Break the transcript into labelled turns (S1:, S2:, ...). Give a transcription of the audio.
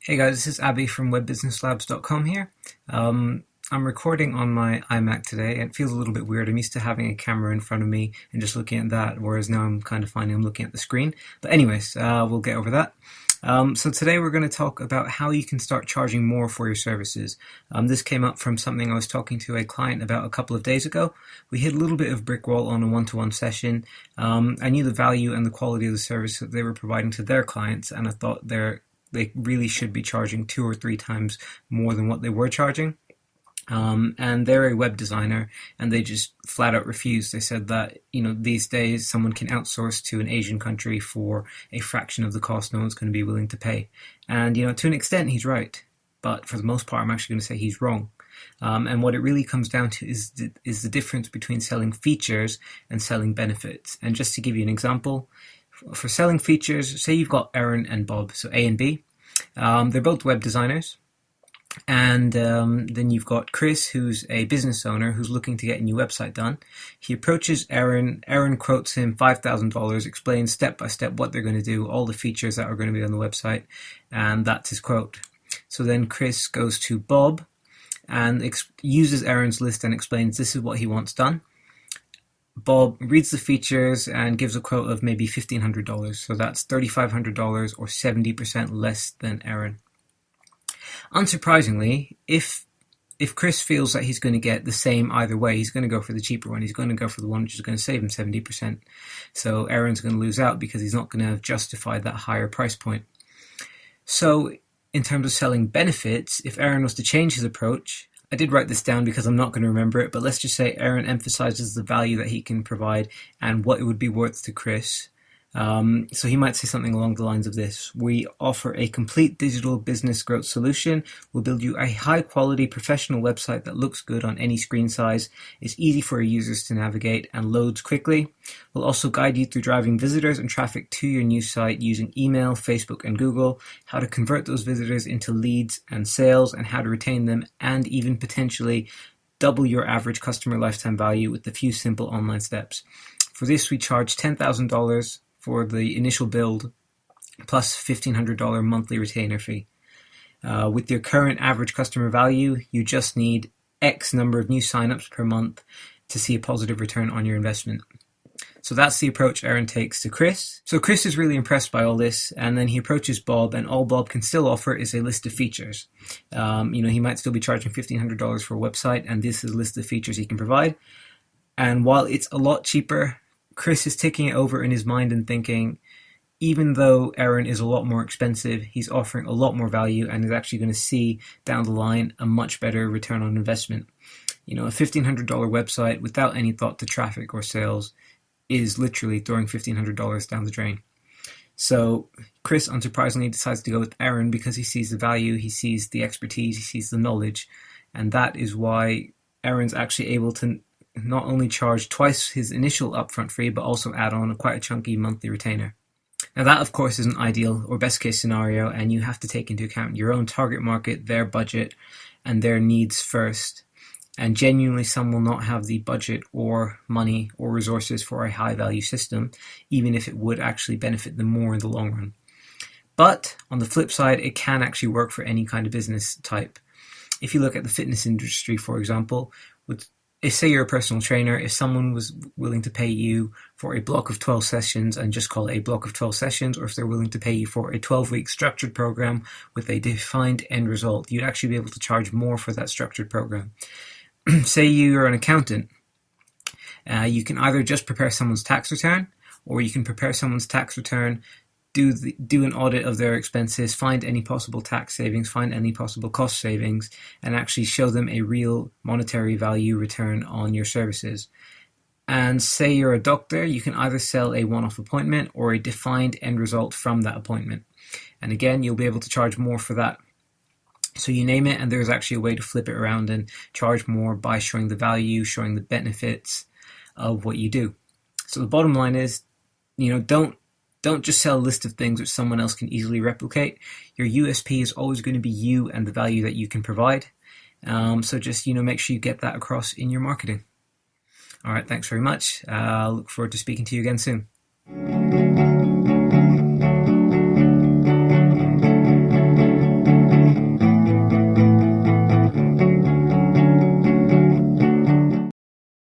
S1: Hey guys, this is Abby from webbusinesslabs.com here. I'm recording on my iMac today, and it feels a little bit weird. I'm used to having a camera in front of me and just looking at that, whereas now I'm kind of finding I'm looking at the screen. But anyways, we'll get over that. So today we're going to talk about how you can start charging more for your services. This came up from something I was talking to a client about a couple of days ago. We hit a little bit of brick wall on a one-to-one session. I knew the value and the quality of the service that they were providing to their clients, and I thought they really should be charging 2 or 3 times more than what they were charging. And they're a web designer, and they just flat out refused. They said that, these days someone can outsource to an Asian country for a fraction of the cost no one's going to be willing to pay. And, to an extent, he's right. But for the most part, I'm actually going to say he's wrong. And what it really comes down to is the difference between selling features and selling benefits. And just to give you an example, for selling features, say you've got Aaron and Bob, so A and B. They're both web designers. And then you've got Chris, who's a business owner who's looking to get a new website done. He approaches Aaron. Aaron quotes him $5,000, explains step by step what they're going to do, all the features that are going to be on the website, and that's his quote. So then Chris goes to Bob and uses Aaron's list and explains this is what he wants done. Bob reads the features and gives a quote of maybe $1,500. So that's $3,500 or 70% less than Aaron. Unsurprisingly, if Chris feels that he's going to get the same either way, he's going to go for the cheaper one. He's going to go for the one which is going to save him 70%. So Aaron's going to lose out because he's not going to justify that higher price point. So in terms of selling benefits, if Aaron was to change his approach, I did write this down because I'm not going to remember it, but let's just say Aaron emphasizes the value that he can provide and what it would be worth to Chris. So he might say something along the lines of this: we offer a complete digital business growth solution. We'll build you a high quality professional website that looks good on any screen size, is easy for your users to navigate, and loads quickly. We'll also guide you through driving visitors and traffic to your new site using email, Facebook, and Google, how to convert those visitors into leads and sales, and how to retain them, and even potentially double your average customer lifetime value with a few simple online steps. For this, we charge $10,000 for the initial build, plus $1,500 monthly retainer fee. With your current average customer value, you just need X number of new signups per month to see a positive return on your investment. So that's the approach Aaron takes to Chris. So Chris is really impressed by all this, and then he approaches Bob, and all Bob can still offer is a list of features. He might still be charging $1,500 for a website, and this is a list of features he can provide. And while it's a lot cheaper, Chris is taking it over in his mind and thinking, even though Aaron is a lot more expensive, he's offering a lot more value and is actually going to see down the line a much better return on investment. A $1,500 website without any thought to traffic or sales is literally throwing $1,500 down the drain. So Chris, unsurprisingly, decides to go with Aaron because he sees the value, he sees the expertise, he sees the knowledge, and that is why Aaron's actually able to not only charge twice his initial upfront fee, but also add on quite a chunky monthly retainer. Now that, of course, is an ideal or best case scenario, and you have to take into account your own target market, their budget, and their needs first. And genuinely, some will not have the budget or money or resources for a high value system, even if it would actually benefit them more in the long run. But on the flip side, it can actually work for any kind of business type. If you look at the fitness industry, for example, if say you're a personal trainer, if someone was willing to pay you for a block of 12 sessions and just call it a block of 12 sessions, or if they're willing to pay you for a 12-week structured program with a defined end result, you'd actually be able to charge more for that structured program. Say you're an accountant, you can either just prepare someone's tax return, or you can prepare someone's tax return, do an audit of their expenses, find any possible tax savings, find any possible cost savings, and actually show them a real monetary value return on your services. And say you're a doctor, you can either sell a one-off appointment or a defined end result from that appointment. And again, you'll be able to charge more for that. So you name it, and there's actually a way to flip it around and charge more by showing the value, showing the benefits of what you do. So the bottom line is, don't just sell a list of things which someone else can easily replicate. Your USP is always going to be you and the value that you can provide. So just, make sure you get that across in your marketing. All right, thanks very much. I'll look forward to speaking to you again soon.